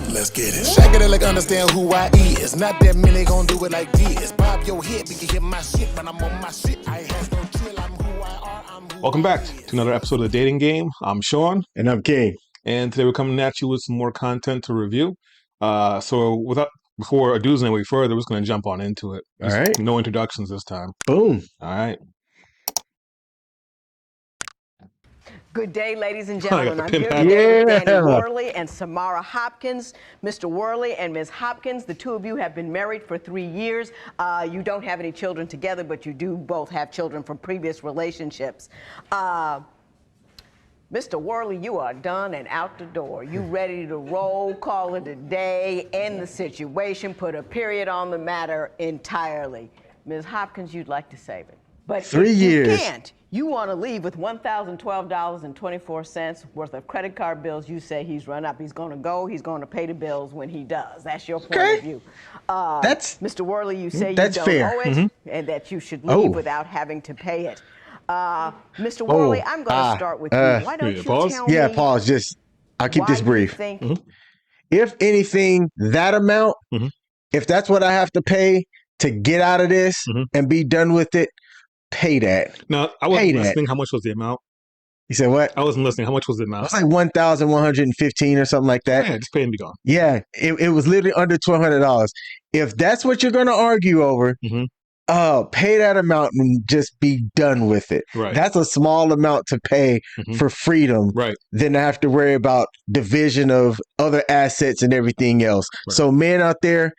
Let's get it. Shake it like understand who I is. Not that many gon' do it like this. Bob your head, we can hear my shit, but I'm on my shit. I has no chill. I'm who I are. I'm who Welcome back to another episode of The Dating Game. I'm Sean. And I'm King. And today we're coming at you with some more content to review. Before I do any way further, we're just going to jump on into it. All right. No introductions this time. Boom. All right. Good day, ladies and gentlemen. I'm here hat. today with Danny Worley and Samara Hopkins. Mr. Worley and Ms. Hopkins, the two of you have been married for 3 years. You don't have any children together, but you do both have children from previous relationships. Mr. Worley, you are done and out the door. You ready to roll, call it a day, end the situation, put a period on the matter entirely. Ms. Hopkins, you'd like to save it. But 3 years. You can't. You want to leave with $1,012.24 worth of credit card bills. You say he's run up. He's going to go. He's going to pay the bills when he does. That's your point of view. That's Mr. Worley, you say you that's don't fair. owe it and that you should leave without having to pay it. Mr. Worley, I'm going to start with you. Why don't you pause? tell me? Yeah, pause. I'll keep this brief. Think If anything, that amount, if that's what I have to pay to get out of this and be done with it, pay that. Now, I wasn't listening. How much was the amount? You said what? I wasn't listening. How much was the amount? It's like $1,115 or something like that. Yeah, just pay and be gone. Yeah, it was literally under $1,200. If that's what you're going to argue over, pay that amount and just be done with it. Right. That's a small amount to pay for freedom. Right. Then I have to worry about division of other assets and everything else. Right. So men out there,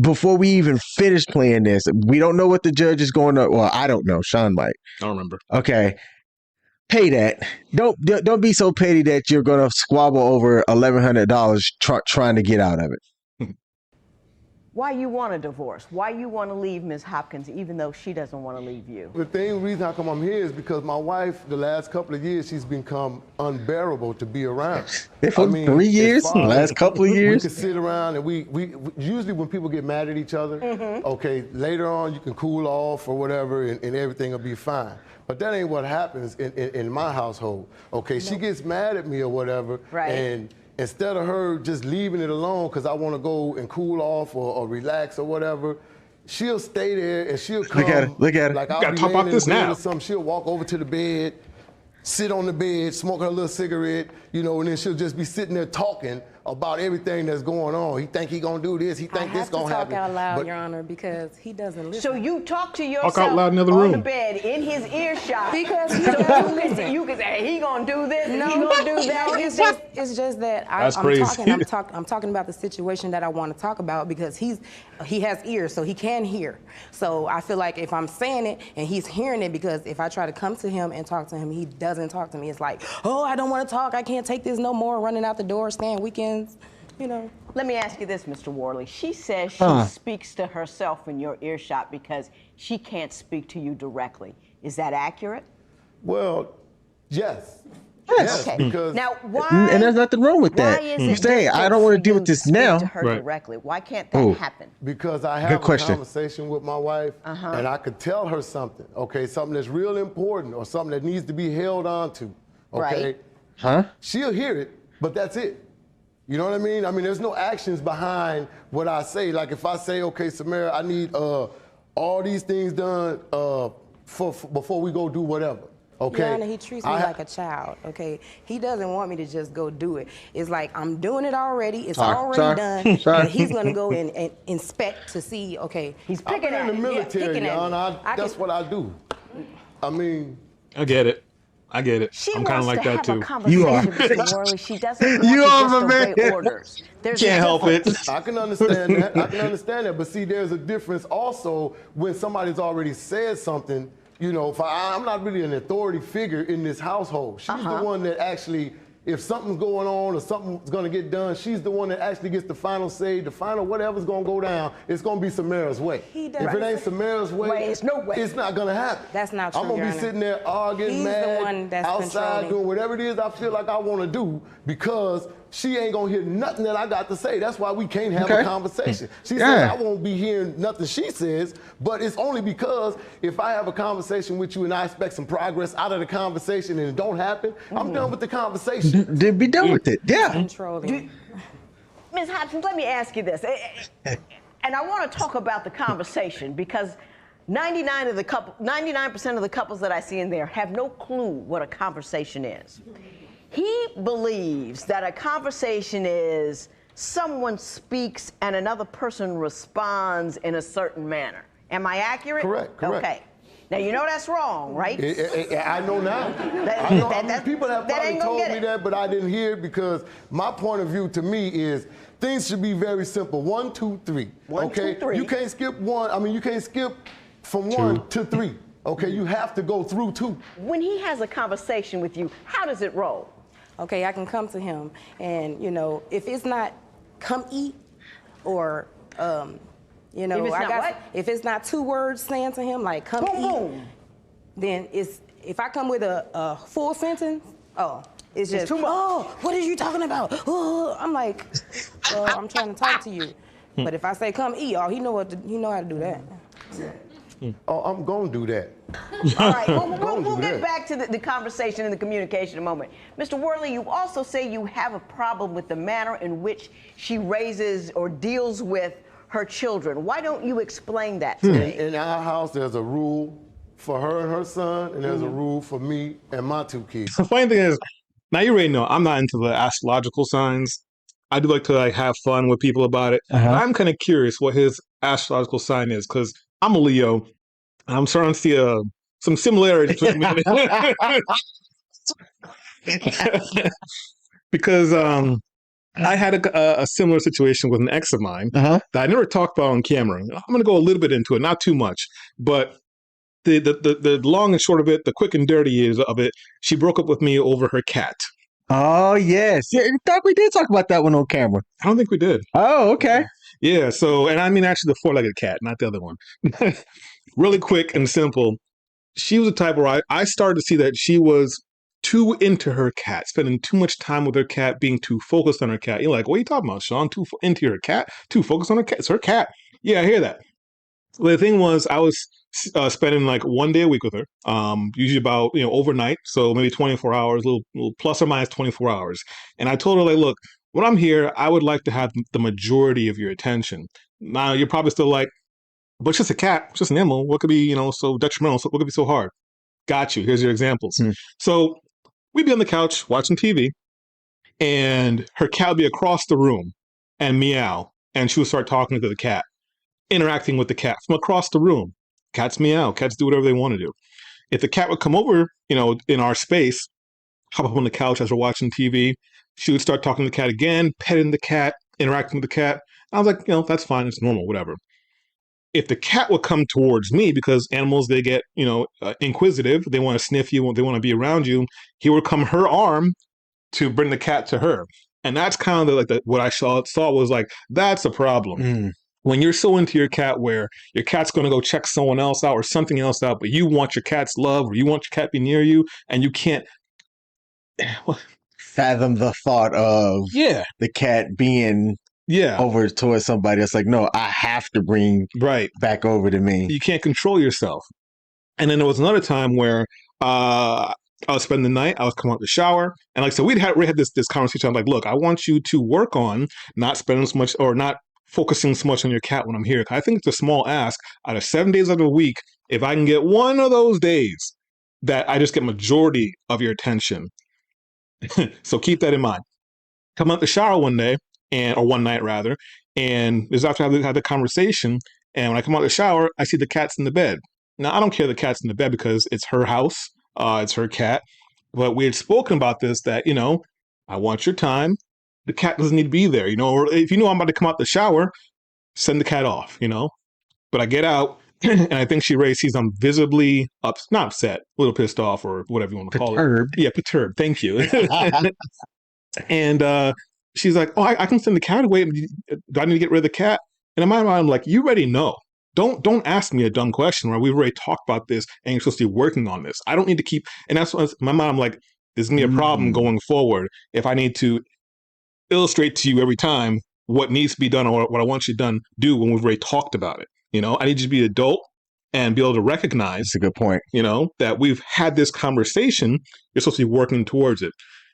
before we even finish playing this, we don't know what the judge is going to. Well, I don't know. Sean might. I don't remember. Okay. Pay that. Don't be so petty that you're going to squabble over $1,100 trying to get out of it. why you want a divorce, why you want to leave Ms. Hopkins, even though she doesn't want to leave you. The reason how come I'm here is because my wife, the last couple of years, she's become unbearable to be around. For 3 years, the last couple of years. We can sit around and we usually when people get mad at each other, okay, later on you can cool off or whatever and everything will be fine. But that ain't what happens in my household. Okay, she gets mad at me or whatever, and instead of her just leaving it alone because I want to go and cool off or relax or whatever, she'll stay there and she'll come. Look at her. Like I'll be talk about this now. She'll walk over to the bed, sit on the bed, smoke her little cigarette, you know, and then she'll just be sitting there talking about everything that's going on. He think he gonna do this. He think this gonna happen. I have to talk out loud, Your Honor, because he doesn't listen. So you talk to yourself Talk out loud in the other on room. the bed in his earshot. Because he so doesn't listen. you can say he gonna do this, No, he gonna do that. it's just that That's crazy. I'm talking about the situation that I want to talk about because he has ears, so he can hear. So I feel like if I'm saying it and he's hearing it, because if I try to come to him and talk to him, he doesn't talk to me. It's like, oh, I don't want to talk. I can't take this no more. Running out the door, staying weekends. You know. Let me ask you this, Mr. Worley. She says she speaks to herself in your earshot because she can't speak to you directly. Is that accurate? Well, yes. Yes. Okay. Because now, why? And there's nothing wrong with that. Why is You it say, I difficult don't want to for deal you with this speak now. to her directly? Why can't that happen? Because I Good have a question. conversation with my wife and I could tell her something, okay, something that's real important or something that needs to be held on to, okay? Right. She'll hear it, but that's it. You know what I mean? I mean, there's no actions behind what I say. Like if I say, okay, Samara, I need all these things done before we go do whatever. Okay. Your Honor, he treats me like a child, okay? He doesn't want me to just go do it. It's like, I'm doing it already. It's already done. And he's going to go and inspect to see, okay. He's I've picking been in at the it. military, Your Honor. That's what I do. I mean. I get it. I get it. She I'm kind of like that too. You are. Mr. Worley. She doesn't want You to are just my obey man. orders. There's Can't a help difference. it. I can understand that. I can understand that. But see, there's a difference also when somebody's already said something. You know, I'm not really an authority figure in this household. She's the one that actually, if something's going on or something's going to get done, she's the one that actually gets the final say, the final whatever's going to go down, it's going to be Samara's way. He If doesn't. it ain't Samara's way, It's no way. it's not going to happen. That's not true, I'm going Your to be Honor. sitting there arguing, He's the mad, one that's outside controlling. doing whatever it is I feel like I want to do because she ain't going to hear nothing that I got to say. That's why we can't have a conversation. She says I won't be hearing nothing she says, but it's only because if I have a conversation with you and I expect some progress out of the conversation and it don't happen, I'm done with the conversation. Then be done with it. Yeah. Controlling. Ms. Hopkins, let me ask you this. And I want to talk about the conversation because 99% of the couples that I see in there have no clue what a conversation is. He believes that a conversation is someone speaks and another person responds in a certain manner. Am I accurate? Correct. Okay. Now, you know that's wrong, right? I know now. People have probably told me that, but I didn't hear it because my point of view to me is things should be very simple. 1, 2, 3. One, okay? 2, 3. You can't skip one. I mean, you can't skip from 1 to 3. Okay, you have to go through 2. When he has a conversation with you, how does it roll? Okay, I can come to him, and if it's not come eat, or if it's not 2 words saying to him like come eat, then if I come with a full sentence, it's just too much. Oh, what are you talking about? Oh, I'm like, I'm trying to talk to you. But if I say come eat, he know how to do that. Oh, I'm gonna do that. All right, we'll get back to the conversation and the communication in a moment. Mr. Worley, you also say you have a problem with the manner in which she raises or deals with her children. Why don't you explain that to me? In our house, there's a rule for her and her son, and there's a rule for me and my 2 kids. The funny thing is, now you already know I'm not into the astrological signs. I do like to have fun with people about it. I'm kind of curious what his astrological sign is because I'm a Leo, and I'm starting to see some similarities between me. Because I had a similar situation with an ex of mine that I never talked about on camera. I'm going to go a little bit into it, not too much, but the long and short of it, the quick and dirty of it, she broke up with me over her cat. Oh, yes. Yeah, in fact, we did talk about that one on camera. I don't think we did. Oh, okay. Yeah, so, and I mean actually the 4-legged cat, not the other one. Really quick and simple. She was the type where I started to see that she was too into her cat, spending too much time with her cat, being too focused on her cat. You're like, what are you talking about, Sean? Too into your cat? Too focused on her cat? It's her cat. Yeah, I hear that. Well, the thing was, I was spending like 1 day a week with her, usually about, overnight. So maybe 24 hours, a little plus or minus 24 hours. And I told her, like, look, when I'm here, I would like to have the majority of your attention. Now, you're probably still like, but it's just a cat, it's just an animal. What could be, so detrimental? What could be so hard? Got you. Here's your examples. So we'd be on the couch watching TV, and her cat would be across the room and meow, and she would start talking to the cat, interacting with the cat from across the room. Cats meow. Cats do whatever they want to do. If the cat would come over, in our space, hop up on the couch as we're watching TV, she would start talking to the cat again, petting the cat, interacting with the cat. I was like, that's fine. It's normal, whatever. If the cat would come towards me, because animals, they get, inquisitive, they want to sniff you, they want to be around you, he would come her arm to bring the cat to her. And that's kind of what I saw was like, that's a problem. When you're so into your cat where your cat's going to go check someone else out or something else out, but you want your cat's love or you want your cat to be near you, and you can't fathom the thought of the cat being over towards somebody. It's like, no, I have to bring back over to me. You can't control yourself. And then there was another time where I was spending the night, I was coming out the shower, and like I said, we had this conversation. I'm like, look, I want you to work on not spending so much or not focusing so much on your cat when I'm here. I think it's a small ask. Out of 7 days of the week, if I can get one of those days that I just get majority of your attention. So keep that in mind. Come out the shower one day, or one night rather, and this is after I had the conversation, and when I come out the shower, I see the cat's in the bed. Now, I don't care the cat's in the bed because it's her house, it's her cat, but we had spoken about this, that, I want your time. The cat doesn't need to be there, or if I'm about to come out the shower, send the cat off, But I get out, and I think she sees I'm visibly not upset, a little pissed off, or whatever you want to call it. Perturbed. Yeah, perturbed. Thank you. And she's like, oh, I can send the cat away. Do I need to get rid of the cat? And in my mind, I'm like, you already know. Don't ask me a dumb question where we've already talked about this and you're supposed to be working on this. I don't need to keep, and that's what my mind, I'm like, this is going to be a problem going forward if I need to illustrate to you every time what needs to be done or what I want you to do when we've already talked about it. I need you to be an adult and be able to recognize. That's a good point. That we've had this conversation. You're supposed to be working towards it.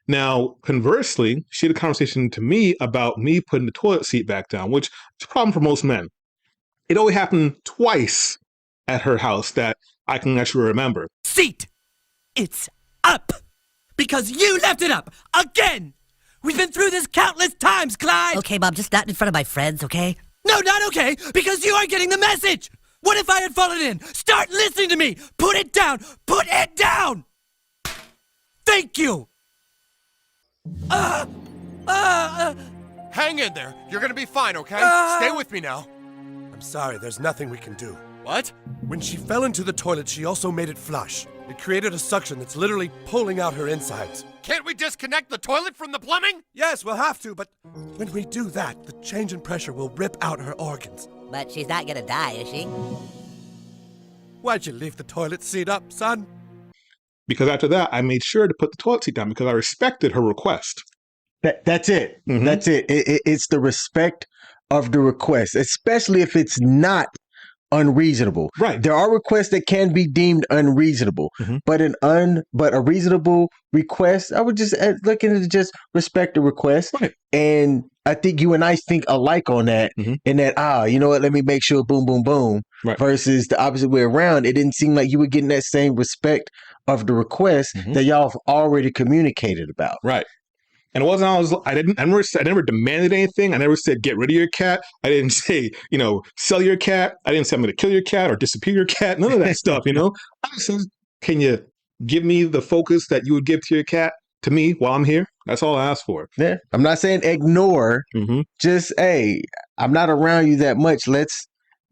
Now, conversely, she had a conversation to me about me putting the toilet seat back down, which is a problem for most men. It only happened twice at her house that I can actually remember. Seat! It's up! Because you left it up! Again! We've been through this countless times, Clyde! Okay, Mom, just not in front of my friends, okay? No, not okay! Because you aren't getting the message! What if I had fallen in? Start listening to me! Put it down! Put it down! Thank you! Hang in there. You're gonna be fine, okay? Stay with me now. I'm sorry, there's nothing we can do. What? When she fell into the toilet, she also made it flush. It created a suction that's literally pulling out her insides. Can't we disconnect the toilet from the plumbing? Yes, we'll have to, but when we do that, the change in pressure will rip out her organs. But she's not gonna die, is she? Why'd you leave the toilet seat up, son? Because after that, I made sure to put the toilet seat down because I respected her request. That's it. That's it. It's the respect of the request, especially if it's not unreasonable. Right. There are requests that can be deemed unreasonable, but a reasonable request, I would just look into just respect the request. Right. And I think you and I think alike on that. In that, you know what? Let me make sure, boom, boom, boom. Right. Versus the opposite way around. It didn't seem like you were getting that same respect of the request that y'all have already communicated about. Right. And it wasn't I never demanded anything. I never said get rid of your cat. I didn't say, sell your cat. I didn't say I'm going to kill your cat or disappear your cat. None of that stuff, I just said, can you give me the focus that you would give to your cat to me while I'm here? That's all I asked for. Yeah. I'm not saying ignore. Just, hey, I'm not around you that much. Let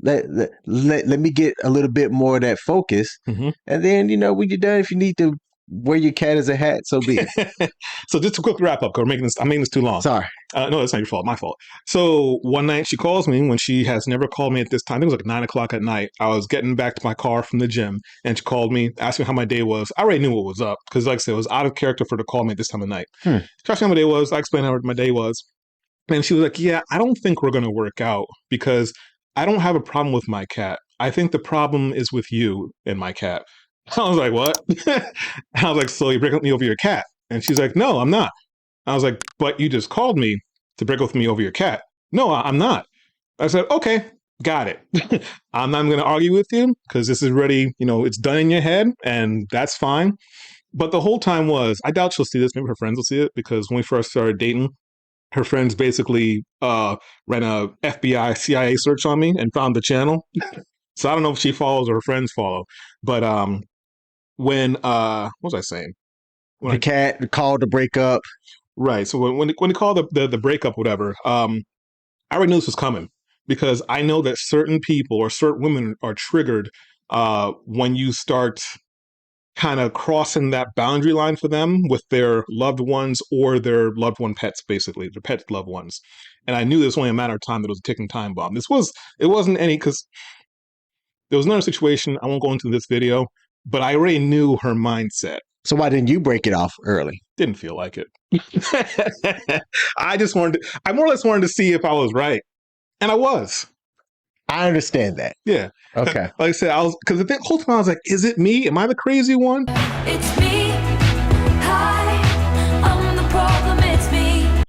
me get a little bit more of that focus. And then, when you're done, if you need to wear your cat as a hat, so be it. So just to quickly wrap up, because I'm making this too long. Sorry. No, that's not your fault. My fault. So one night she calls me when she has never called me at this time. I think it was like 9:00 at night. I was getting back to my car from the gym, and she called me, asked me how my day was. I already knew what was up because, like I said, it was out of character for her to call me at this time of night. She asked me how my day was. I explained how my day was. And she was like, yeah, I don't think we're going to work out because I don't have a problem with my cat. I think the problem is with you and my cat. I was like, what? I was like, so you break up with me over your cat? And she's like, no, I'm not. I was like, but you just called me to break up with me over your cat. No, I'm not. I said, okay, got it. I'm not going to argue with you because this is already, it's done in your head and that's fine. But the whole time I doubt she'll see this. Maybe her friends will see it because when we first started dating, her friends basically ran a FBI, CIA search on me and found the channel. So I don't know if she follows or her friends follow. But when what was I saying? The cat called to break up. Right. So when they called the breakup, whatever, I already knew this was coming because I know that certain people or certain women are triggered when you start kind of crossing that boundary line for them with their loved ones or their loved one pets, basically, their pet loved ones. And I knew there was only a matter of time that it was a ticking time bomb. It wasn't any, because there was another situation, I won't go into this video, but I already knew her mindset. So why didn't you break it off early? Didn't feel like it. I more or less wanted to see if I was right. And I was. I understand that. Yeah. Okay. Like I said, because the whole time I was like, is it me? Am I the crazy one? It's me. Hi, I'm the problem. It's me.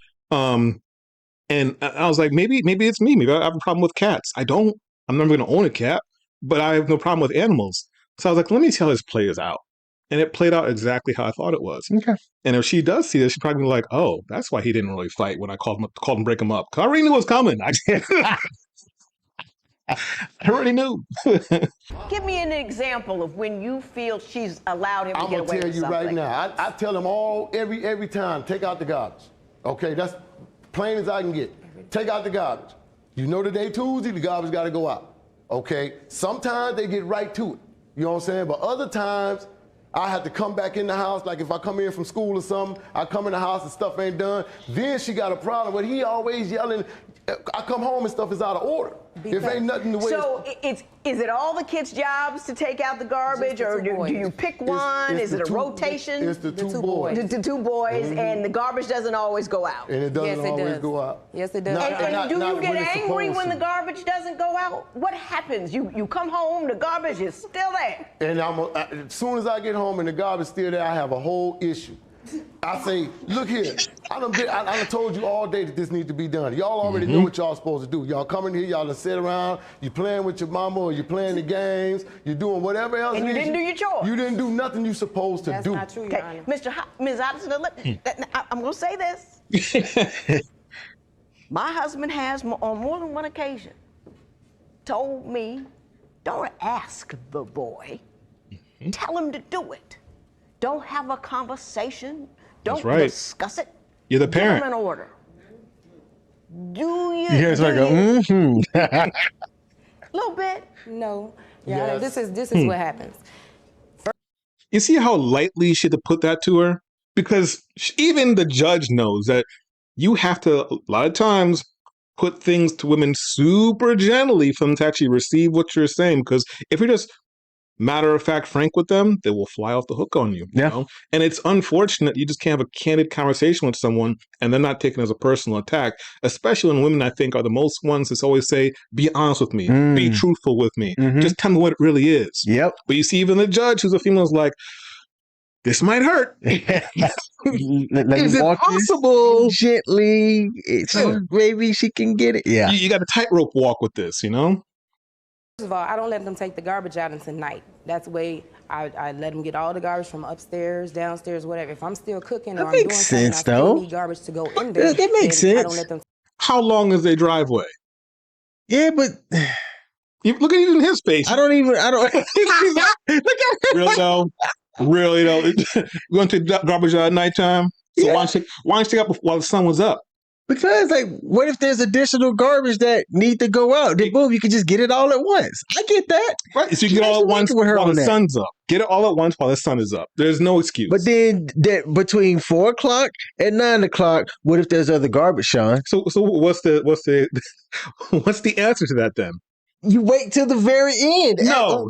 And I was like, maybe it's me. Maybe I have a problem with cats. I'm never going to own a cat, but I have no problem with animals. So I was like, let me see how this plays out. And it played out exactly how I thought it was. Okay. And if she does see this, she'd probably be like, oh, that's why he didn't really fight when I called him break him up. Because I already knew it was coming. I already knew. Give me an example of when you feel she's allowed him to get away with something. I'm gonna tell you right now. I tell them every time, take out the garbage. Okay, that's plain as I can get. Take out the garbage. You know today Tuesday, the garbage got to go out. Okay. Sometimes they get right to it. You know what I'm saying? But other times, I have to come back in the house. Like if I come in from school or something, I come in the house and stuff ain't done. Then she got a problem. But he always yelling. I come home and stuff is out of order. If ain't nothing the way. So is it all the kids' jobs to take out the garbage, or do you pick one? Is it a rotation? It's the two boys. The two boys, and the garbage doesn't always go out. And it doesn't always go out. Yes, it does. And do you get angry when the garbage doesn't go out? What happens? You come home, the garbage is still there. And as soon as I get home and the garbage is still there, I have a whole issue. I say, look here, I done told you all day that this needs to be done. Y'all already know what y'all supposed to do. Y'all coming here, y'all done sit around, you playing with your mama or you playing the games, you doing whatever else. And you didn't do your chores. You didn't do nothing you supposed to do. That's not true, Your Honor. Ms. Hobson, I'm going to say this. My husband has, on more than one occasion, told me, don't ask the boy, tell him to do it. Don't have a conversation. Don't discuss it. You're the parent. Give him an order. Do you? Here's like a A little bit. No. Yes. This is what happens. You see how lightly she had to put that to her? Because even the judge knows that you have to, a lot of times, put things to women super gently for them to actually receive what you're saying. Because if you're just matter of fact frank with them, they will fly off the hook on you. Yeah. You know? And it's unfortunate you just can't have a candid conversation with someone and they're not taken as a personal attack, especially when women, I think, are the most ones that always say, be honest with me, be truthful with me, just tell me what it really is. Yep. But you see, even the judge who's a female is like, this might hurt. Let Is me it walk possible? this gently, so maybe she can get it. Yeah. You got a tightrope walk with this, you know? First of all, I don't let them take the garbage out until night. That's the way I let them get all the garbage from upstairs, downstairs, whatever. If I'm still cooking or I'm doing something, I still need garbage to go in there. That makes sense. I don't let them. How long is their driveway? Yeah, but look at even his face. I don't. Look at really though. Really though. We're going to take garbage out at nighttime. So why don't you take up while the sun was up? Because, like, what if there's additional garbage that need to go out? Then boom, you can just get it all at once. I get that. Right. So you get it all at once while the sun's up. Get it all at once while the sun is up. There's no excuse. But then between 4 o'clock and 9 o'clock, what if there's other garbage, Sean? So what's the what's the answer to that then? You wait till the very end. No.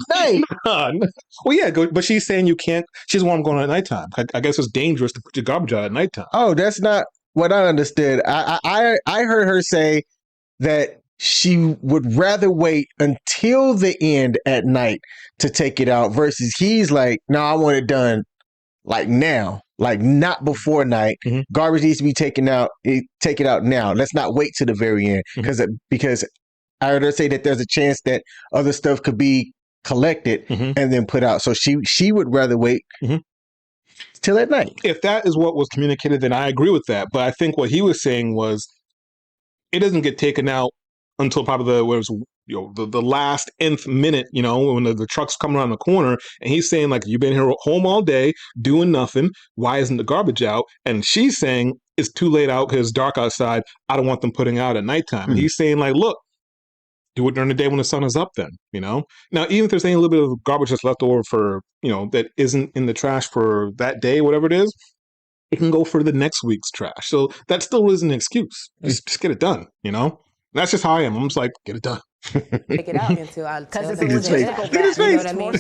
Well, yeah, but she's saying you can't. She doesn't want them going at nighttime. I guess it's dangerous to put your garbage out at nighttime. Oh, that's not what I understood. I heard her say that she would rather wait until the end at night to take it out versus he's like, no, I want it done like now, like not before night. Garbage needs to be taken out. Take it out now. Let's not wait to the very end because I heard her say that there's a chance that other stuff could be collected and then put out. So she would rather wait till at night. If that is what was communicated, then I agree with that. But I think what he was saying was it doesn't get taken out until probably the last nth minute, when the truck's coming around the corner. And he's saying, like, you've been here home all day doing nothing. Why isn't the garbage out? And she's saying it's too late out because it's dark outside. I don't want them putting out at nighttime. And he's saying, like, look, do it during the day when the sun is up then, Now, even if there's any little bit of garbage that's left over for, that isn't in the trash for that day, whatever it is, it can go for the next week's trash. So that still isn't an excuse. Just get it done, That's just how I am. I'm just like, get it done. Take it out until I tell them his face. to go back. You know what I mean?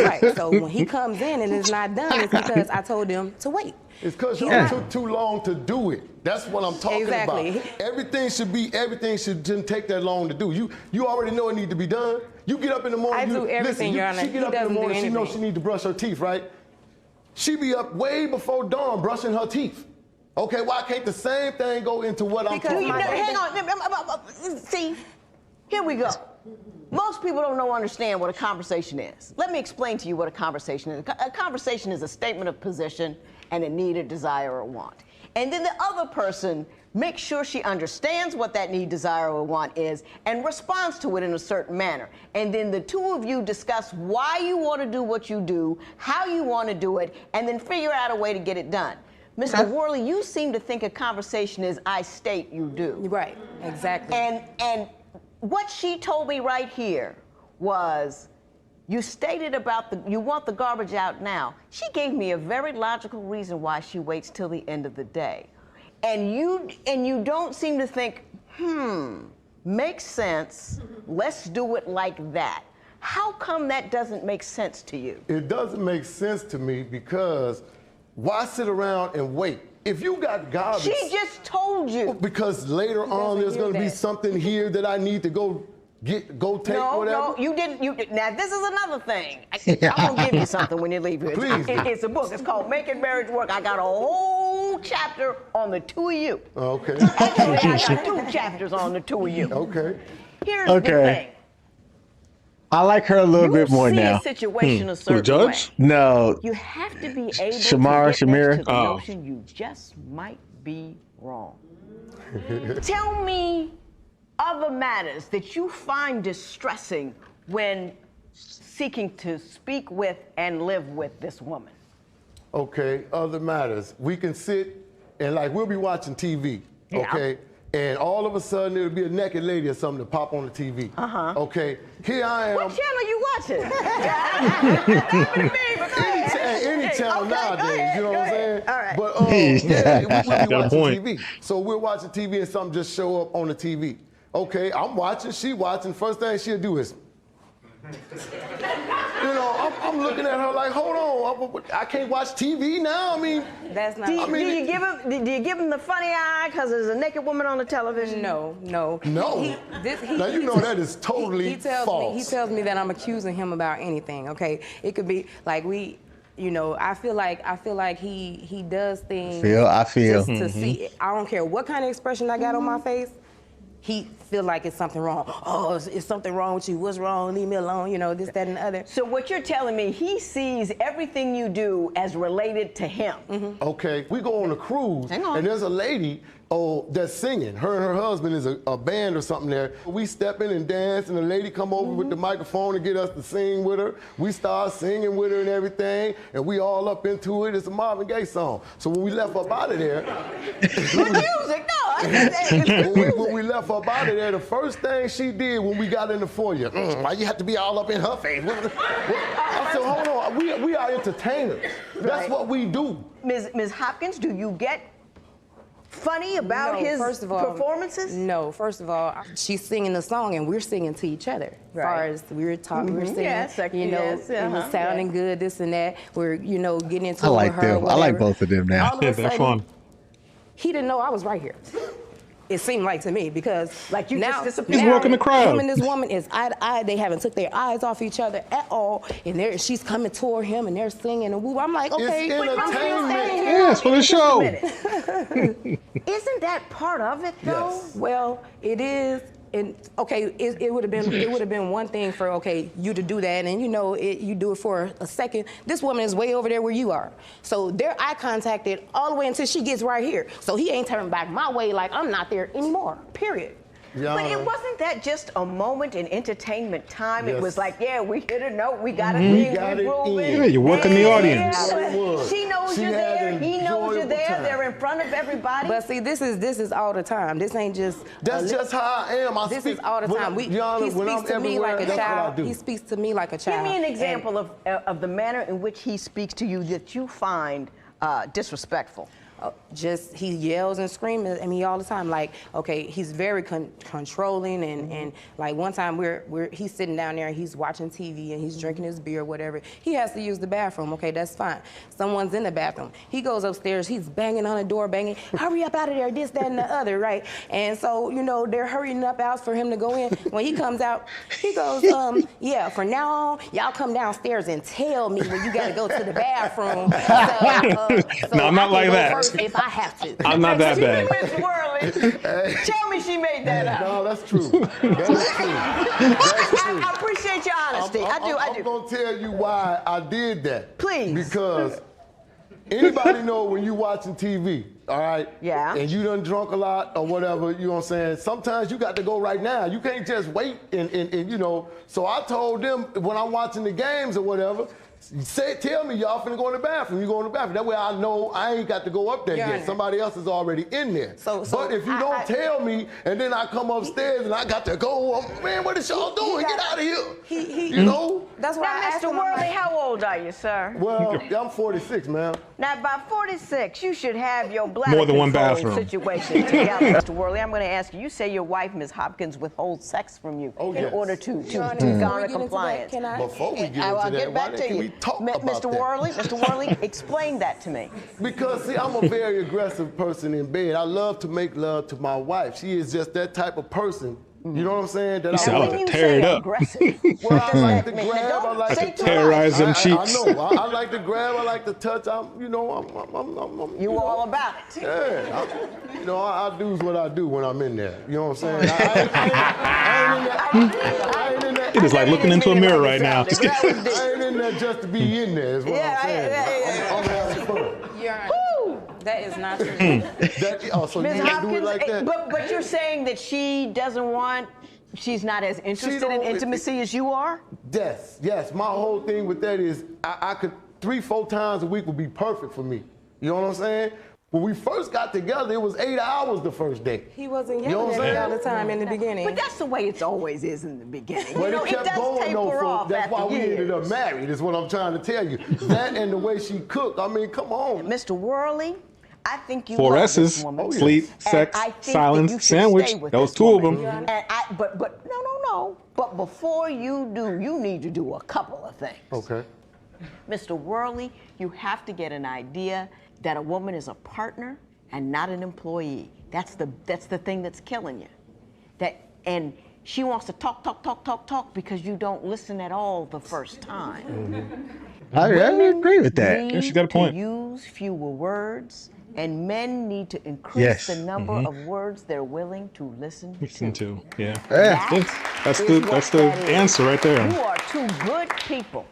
Right. So when he comes in and it's not done, it's because I told him to wait. It's because you took too long to do it. That's what I'm talking about. Everything shouldn't take that long to do. You already know it needs to be done. You get up in the morning. I do everything, Your Honor. She get up in the morning. She knows she needs to brush her teeth, right? She be up way before dawn brushing her teeth. Okay, why can't the same thing go into what I'm talking about? Hang on. See, here we go. Most people don't understand what a conversation is. Let me explain to you what a conversation is. A conversation is a statement of position and a need, a desire, or want. And then the other person makes sure she understands what that need, desire, or want is and responds to it in a certain manner. And then the two of you discuss why you want to do what you do, how you want to do it, and then figure out a way to get it done. Mr. Worley, you seem to think a conversation is I state, you do. Right, exactly. And what she told me right here was, you stated about you want the garbage out now. She gave me a very logical reason why she waits till the end of the day. And you don't seem to think, makes sense, let's do it like that. How come that doesn't make sense to you? It doesn't make sense to me because why sit around and wait? If you got garbage... She just told you. Because later on there's going to be something here that I need to go go take whatever? No, you didn't. Now, this is another thing. I'm going to give you something when you leave here. Please. It's a book. It's called Making Marriage Work. I got a whole chapter on the two of you. Okay. Actually, I got 2 chapters on the 2 of you. Okay. Here's the thing. I like her a little bit more now. You see a situation a certain judge? way. No. You have to be able to Shamara, get next to the Oh. notion you just might be wrong. Tell me other matters that you find distressing when seeking to speak with and live with this woman. Okay, other matters. We can sit and we'll be watching TV, Yeah. okay? And all of a sudden it'll be a naked lady or something to pop on the TV. Okay, here I am. What channel you watching? Any channel nowadays, you know what I'm saying? All right. But we'll be Got a watching point. TV. So we're watching TV and something just show up on the TV. Okay, I'm watching, she watching. First thing she'll do is, I'm looking at her like, hold on, I can't watch TV now. I mean, That's not. Do you give him the funny eye because there's a naked woman on the television? No. No. Now you know that is totally false. He tells me that I'm accusing him about anything. Okay, it could be like I feel like he does things. I feel. Just to see. I don't care what kind of expression I got on my face. He feel like it's something wrong. Oh, it's something wrong with you. What's wrong? Leave me alone. This, that, and the other. So what you're telling me, he sees everything you do as related to him. Okay, we go on a cruise, Hang on. and there's a lady that's singing. Her and her husband is a band or something there. We step in and dance, and the lady come over with the microphone to get us to sing with her. We start singing with her and everything, and we all up into it. It's a Marvin Gaye song. So when we left up out of there, Good music, no. when we left up out of there, the first thing she did when we got in the foyer, why you have to be all up in her face? I said, hold on, we are entertainers. That's what we do. Ms. Hopkins, do you get funny about his performances? No, first of all, she's singing the song and we're singing to each other. As far as we're talking, we're singing, Yes, it was sounding good, this and that. We're, getting into I like it with her. them. I like both of them now. All of a They're sudden, fun. he didn't know I was right here. It seemed like to me because you now, just disappeared. He's working the crowd. Him and this woman is eye to eye. They haven't took their eyes off each other at all. And she's coming toward him and they're singing and woo. I'm like, okay, It's but I'm still entertainment. standing here. Yes, for the show. Isn't that part of it, though? Yes. Well, it is. And okay, it would have been one thing for you to do that, and you do it for a second. This woman is way over there where you are, so they're eye contacted all the way until she gets right here. So he ain't turning back my way like I'm not there anymore. Period. But it wasn't that just a moment in entertainment time. Yes. It was like, yeah, we hit a note, we got a thing, got we it rolling. in. Yeah, you're working the audience. Yeah, That's what it was. she knows She you're had there. an He knows you're enjoyable there. time. They're in front of everybody. But see, this is all the time. This ain't just. That's just how I am. This is all the time. He when speaks I'm to me like a everywhere, that's what I child. do. He speaks to me like a child. Give me an example of the manner in which he speaks to you that you find disrespectful. Just he yells and screams at me all the time. Like, okay, he's very controlling and like one time he's sitting down there and he's watching TV and he's drinking his beer or whatever. He has to use the bathroom. Okay, that's fine. Someone's in the bathroom. He goes upstairs. He's banging on the door, banging. Hurry up out of there! This, that, and the other, right? And so they're hurrying up out for him to go in. When he comes out, he goes, yeah. From now on, y'all come downstairs and tell me when you got to go to the bathroom. So No, I'm not like that. First if I have to. I'm not that bad. Miss Worley, tell me she made that up. No, that's true. That's true. I appreciate your honesty. I do. I'm going to tell you why I did that. Please. Because anybody know when you watching TV, all right? Yeah. And you done drunk a lot or whatever, you know what I'm saying? Sometimes you got to go right now. You can't just wait and So I told them when I'm watching the games or whatever, tell me y'all finna go in the bathroom. You go in the bathroom. That way I know I ain't got to go up there yet. Somebody else is already in there. But if you don't tell me and then I come upstairs and I got to go, man, what is y'all doing? Get out of here. That's why now, Mr. Worley, how old are you, sir? Well, I'm 46, ma'am. Now, by 46, you should have your bladder More than one control bathroom. situation together, Mr. Worley. I'm going to ask you. You say your wife, Ms. Hopkins, withholds sex from you in order to garner compliance. Before we get into I'll that, get back to can you. we talk about Mr. that? Mr. Worley, explain that to me. Because, see, I'm a very aggressive person in bed. I love to make love to my wife. She is just that type of person You know what I'm saying? That You said, I I like want. to tear it up. Aggressive, Well, I like to mean? grab. I Don't like say to too terrorize them I cheeks. know. I like to grab. I like to touch. I'm You all about it. Yeah. I do what I do when I'm in there. You know what I'm saying? I ain't in there. It is like looking into a mirror right now. Just I ain't in there just to be in there. Is what I'm saying. I'm having fun. That is not true. So Ms. you Hopkins, do it like that? but you're saying that she's not as interested in intimacy as you are? Yes. My whole thing with that is I could 3-4 times a week would be perfect for me. You know what I'm saying? When we first got together, it was 8 hours the first day. He wasn't You know yelling what at I'm me all the time in the beginning. But that's the way it always is in the beginning. But it kept going though. off That's after why we years. ended up married. Is what I'm trying to tell you. That and the way she cooked. I mean, come on. Mr. Worley, I think you 4 love S's: this woman. sleep, And sex, I think that you silence, should sandwich. stay with That was this 2 of woman. them. And but no. But before you do, you need to do a couple of things. Okay. Mr. Worley, you have to get an idea that a woman is a partner and not an employee. That's the thing that's killing you. And she wants to talk because you don't listen at all the first time. Mm-hmm. I agree with that. Need she got a point. To use fewer words, and men need to increase the number of words they're willing to listen to. Yeah. That That's the answer right there. You are 2 good people.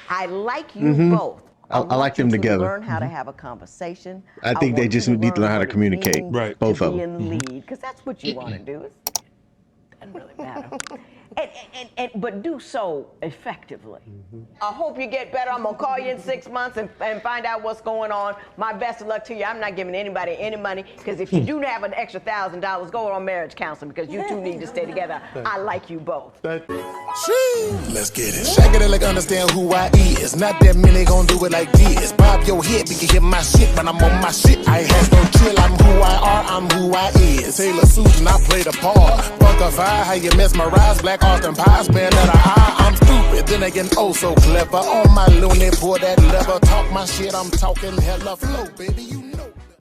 I like you both. I like them want you to together. Learn how to have a conversation. I think they want just you need to learn how to what it communicate. means Right. Both to of be them. in the lead, because that's what you want to do. It doesn't really matter. But do so effectively. I hope you get better. I'm gonna call you in 6 months and find out what's going on. My best of luck to you. I'm not giving anybody any money, because if you do have an extra $1,000, go on marriage counseling, because you 2 need to stay together. I like you both. Let's get it. Shake it like understand who I is. Not that many gon' do it like this. Bob your head, we can hear my shit, but I'm on my shit. I ain't had no chill. I'm who I are, I'm who I is. Taylor Susan, I play the part. Buckify, how you mesmerize. Black Austin Pies, man, that I'm stupid. Then again, oh so clever. On my loony, pour that lever. Talk my shit, I'm talking hella flow, baby. You